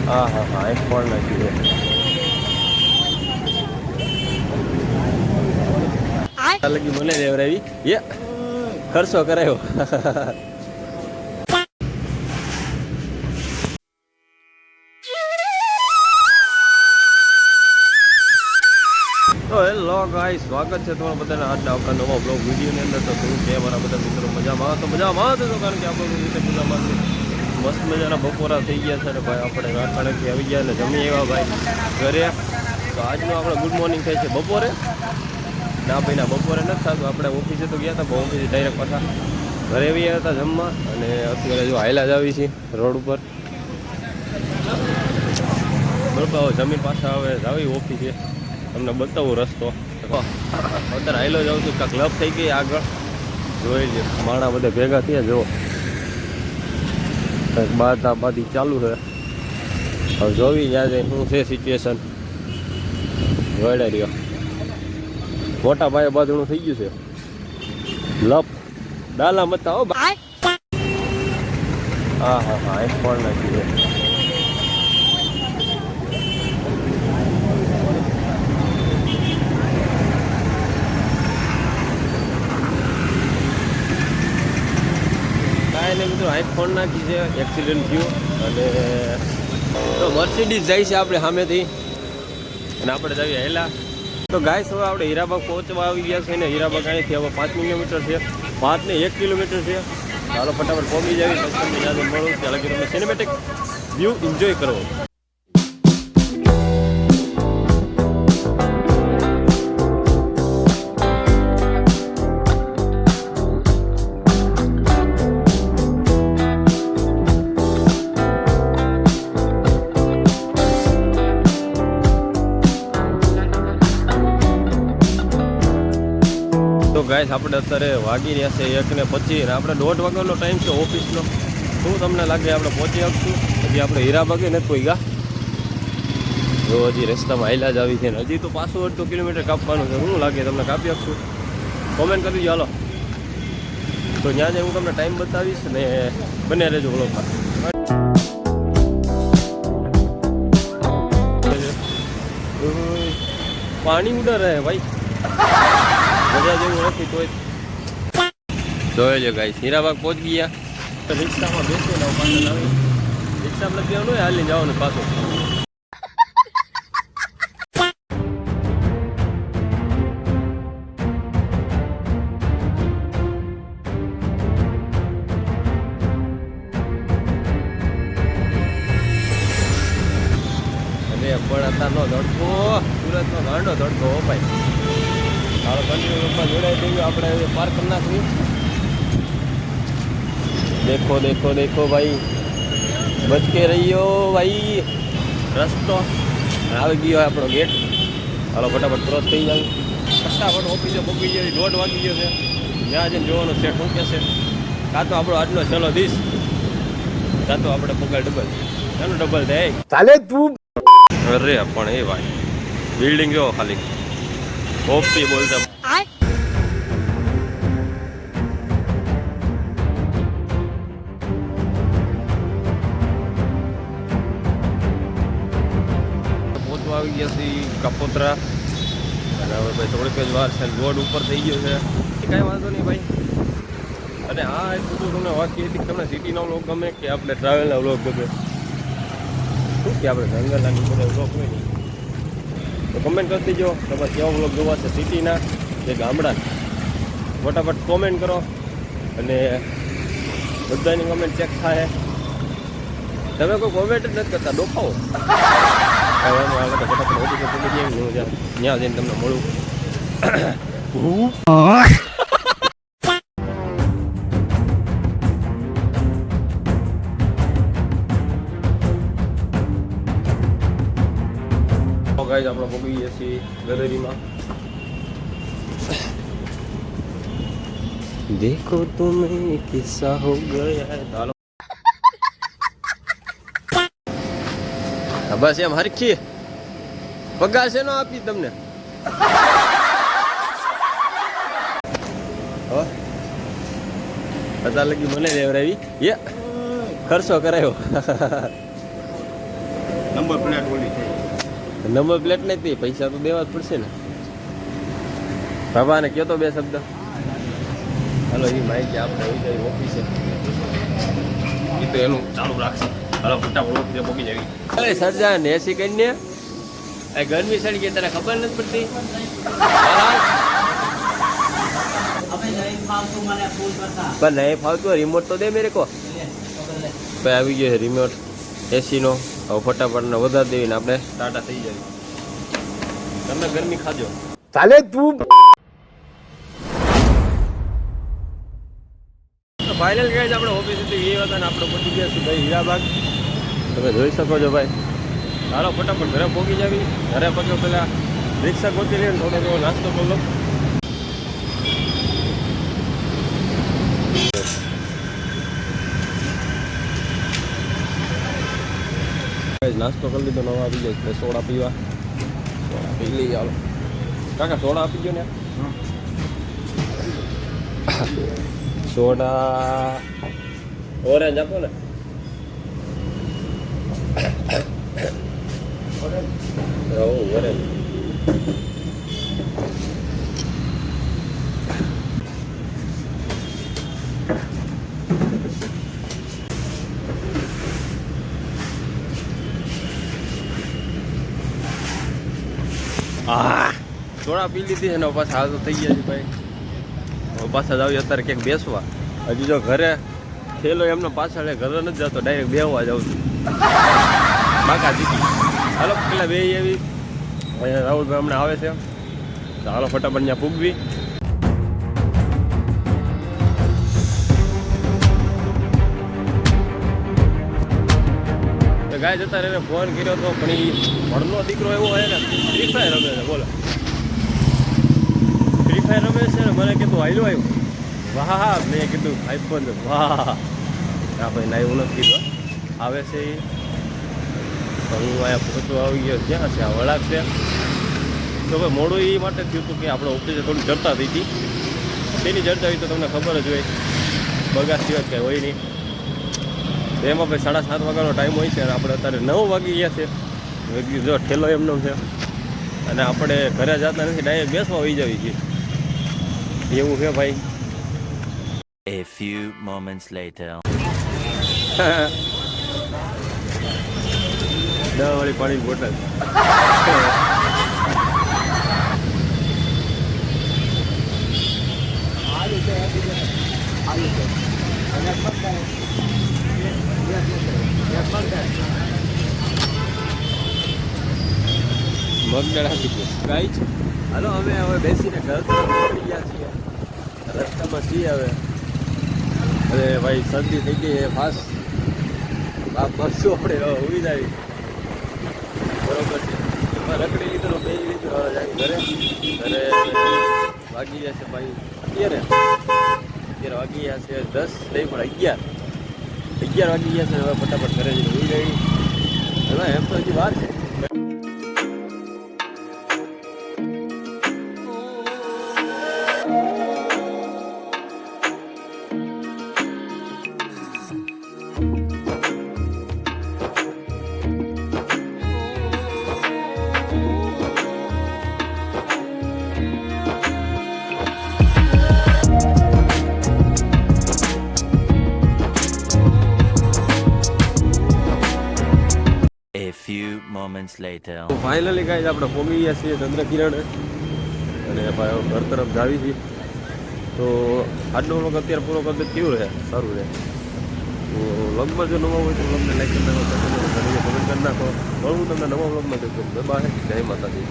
હા હા હા આઈફોન નથી લગી મને લેવરાવી એ ખર્ચો કરાયો તો હેલો ગાઈસ સ્વાગત છે તમારા બધાને આજના આપણા નવા બ્લોગ વિડીયોની અંદર. તો શું છે મારા બધા મિત્રો મજામાં તો કારણ કે આપણે રીતે મજામાં મસ્ત મજાના બપોરા થઈ ગયા છે ને ભાઈ આપણે રાતણેથી આવી ગયા ને જમી એવા ભાઈ ઘરે. તો આજનું આપણે ગુડ મોર્નિંગ થાય છે બપોરે ના ભાઈ ના બપોરે નથી થતું. આપણે ઓફિસે તો ગયા હતા ઓફિસે ડાયરેક્ટ પાછા ઘરે આવી ગયા હતા જમવા અને અત્યારે જો હાયલા જ આવી છે રોડ ઉપર બરાબર. જમીન પાછા હવે આવી ઓફિસે તમને બતાવું રસ્તો. અત્યારે હાઈલો જાઉં છું કાંક ક્લબ થઈ ગઈ આગળ જોઈ લે માણા બધા ભેગા થયા જો કંઈક બાદી ચાલુ છે. હવે જોવી ત્યાં જઈને શું છે સિચ્યુએશન જોડે રહ્યો. મોટા ભાઈ બાજુનું થઈ ગયું છે લપ ડાલા મતા હો હા હા હા આઈફોન નથી મિત્રો આઈફોન નાખી છે એક્સિડન્ટ થયું અને તો મર્સિડીઝ જાય છે આપણે સામેથી અને આપણે જઈએ હેલા. તો ગાઈસ હવે આપણે હીરાબાગ પહોંચવા આવી ગયા છે ને હીરાબાગ અહીંથી હવે 5 કિલોમીટર છે 5 ને 1 કિલોમીટર છે. ચાલો ફટાફટ પહોંચી જાવી પછી તમને યાદ મળું ત્યાં લગી તમને સિનેમેટિક વ્યૂ એન્જોય કરો. તો ગાઈસ આપણે અત્યારે વાગી રહ્યા છે 1:25 અને આપણે 1:30 વાગ્યાનો ટાઈમ છે ઓફિસનો. શું તમને લાગે આપણે પહોંચી શકશું? હજી આપણે હીરાબાગે નથી પહોંચ્યા. જો હજી રસ્તામાં હાઈલા જ આવી છે ને હજી તો પાછું 1.5 કિલોમીટર કાપવાનું છે. શું લાગે તમને કાપી શકશું? કોમેન્ટ કરી દો હાલો. તો ત્યાં જઈને હું તમને ટાઈમ બતાવીશ ને બને રહેજો બ્લોગમાં. પાણી ઉડર રહે ભાઈ મજા જેવું નથી તોય જોઈ લે ગાઈસ હીરાબાગ પહોંચી ગયા. રિક્ષામાં બેસીને પાછળ આવી રિક્ષામાં લગી આવવાનું હાલી જવાનું પાછું. અને બળાતાનો ધડકો સુરતનો ગાંડો ધડકો હો ભાઈ. હાલો કન્ટિન્યુ રૂપમાં જોડાઈ દઈએ આપણે પાર્ક કરી નાખવી. દેખો દેખો દેખો ભાઈ બચ કે રહીયો ભાઈ. રસ્તો આવી ગયો આપણો ગેટ. હાલો ફટાફટ ક્રોસ થઈ જાય ફટાફટ ઓફિસે પહોંચી જાય. 1:30 વાગી ગયો છે. ત્યાં જઈને જોવાનું સેટ શું કહેશે. કાં તો આપણો આજનો છેલ્લો દિવસ કાં તો આપણે પગાર ડબલ એનો ડબલ થાય ચાલે તું. અરે પણ એ ભાઈ બિલ્ડિંગ જો ખાલી ઓપી બોલતા પહોંચવા આવી ગયા છે કાપોદ્રા અને હવે ભાઈ થોડીક જ વાર છે. રોડ ઉપર થઈ ગયો છે કાંઈ વાંધો નહીં ભાઈ. અને આ એક બધું તમને વાત કહી હતી તમને સિટીનો વ્લોગ ગમે કે આપણે ટ્રાવેલના વ્લોગ ગમે શું કે આપણે જંગલના બધા વ્લોગ હોય નહીં તો કમેન્ટ કરી દેજો તમારે કેવા વ્લોગ જોવા છે સિટીના કે ગામડાના. ફટાફટ કોમેન્ટ કરો અને બધાની કમેન્ટ ચેક થાય. તમે કોઈ કોમેન્ટ જ નથી કરતા ડોફાઓ ફટાફટ ઓફિસે પહોંચી જઈએ હું ત્યાં જઈને તમને મળું. ગાઈસ આપણે પહોંચી ગયા છીએ ગેલેરીમાં. દેખો તુમે કિસ્સા હો ગયા. ચાલો બસ એમ હરખી પગાર છે નો આપી તમને. પતા લગી મને લેવરાવી એ ખર્ચો કરાયો. નંબર પ્લેટ ઓલી છે. નંબર પ્લેટ નથી, પૈસા તો દેવા જ પડશે ને. બાબાને કયો તો બે શબ્દ. હાલો એ માહિતી આપણે આવી જાય ઓફિસે, એ તો એનું ચાલુ રાખશે. હાલો ફટાફટ ઓફિસે પહોંચી જવી. અરે સરજા ને એસી કરીને એ ગરમી સડી ગઈ, તને ખબર નથી પડતી? પણ નહીં ફાવતું, રિમોટ તો દે મેરે કો. ભાઈ આવી ગયો છે રિમોટ એસીનો. હવે ફટાફટ વધારી દેવીને આપણે ટાટા થઈ જાય. તમે ગરમી ખાજો ચાલે તું. ફાઇનલ ગાઈઝ આપણે ઓફિસેથી એ હતા ને આપણે પહોંચી ગયા છીએ ભાઈ હીરાબાગ. તમે જોઈ શકો છો ભાઈ. ચાલો ફટાફટ ઘરે પહોંચી જાવી. ઘરે પહોંચ્યો પેલા રિક્ષા ગોતી લઈને થોડો થોડો નાસ્તો કરી લો. નાસ્તો કરી લીધો, નવા આવી જાય સોડા પીવા. સોડા પી લઈએ ચાલો. કાકા સોડા આપી ગયો ને. સોડા ઓરેન્જ આપો ને. ઓરેન્જ. સોડા પી લીધી છે ને પાછા હાલ તો થઈ ગયા છે ભાઈ. હવે પાછા જ આવી અત્યારે ક્યાંક બેસવા. હજી જો ઘરે થેલો એમનો પાછળ ઘરે નથી જતો, ડાયરેક્ટ બેહવા જાઉં છું બાકા દીધી. હાલો પેલા બે એવી અહીંયા રાહુલભાઈ હમણાં આવે છે, તો હાલો ફટાફટ ત્યાં પૂગવી. ગાય જતા એને ફોન કર્યો હતો પણ એ ભણનો દીકરો એવો હોય ને, ફ્રી ફાયર રમે છે. બોલો ફ્રી ફાયર રમે છે ને, મને કીધું હાલ્યો આવ્યું. વાહ મેં કીધું આઈફોન વાહ. હા ભાઈ ના એવું નથી કીધું, આવે છે એ. હું અહીંયા પહોંચવા આવી ગયો. ક્યાં છે આ વળાક છે? તો ભાઈ મોડું એ માટે થયું હતું કે આપણે ઓફિસે થોડી ચર્ચા થઈ હતી. તેની ચર્ચા હોય તો તમને ખબર જ હોય, બગાસ સિવાય કંઈ હોય નહીં. એમાં ભાઈ 7:30 વાગ્યાનો ટાઈમ હોય છે અને આપણે અત્યારે 9 વાગી ગયા છે. જો ઠેલો એમનો છે અને આપણે ઘરે જતા નથી, ડાયરેક્ટ બેસવા આવી જવી છીએ એવું છે ભાઈ. A few moments later. દવાવાળી પાણીની બોટલ. મગદળ આપી દે ગાઈ છે. હાલો અમે હવે બેસીને ઘર તરફ નીકળી ગયા છીએ. રસ્તામાં છીએ હવે. અરે ભાઈ શરદી થઈ ગઈ છે ફાસ્ટ. બાપ બસો આપણે ઉભી જાય બરોબર છે. એમાં રખડી લીધો, બે લીધો, હવે જાય ઘરે. ઘરે વાગી જશે ભાઈ 11 વાગી ગયા છે. 10 નહીં પણ 11 વાગી ગયા છે. હવે ફટાફટ ઘરે જઈને ઉઈ જાય. હવે એમ તો હજી વાર છે. A few moments later. તો ફાઇનલી ગાઈસ આપણે પહોંચી ગયા છીએ ચંદ્રકિરણ અને ભાઈ ઘર તરફ જાવી છીએ. તો આજનો વ્લોગ અત્યારે પૂરો કરી દે કેવું રહે? સારું રહે. તો વ્લોગમાં જો નવા હોય તો વ્લોગને લાઈક કરી નાખો, કમેન્ટ કરી નાખો. મળું તમને નવા વ્લોગમાં જોઈશું. બાય, જય માતાજી.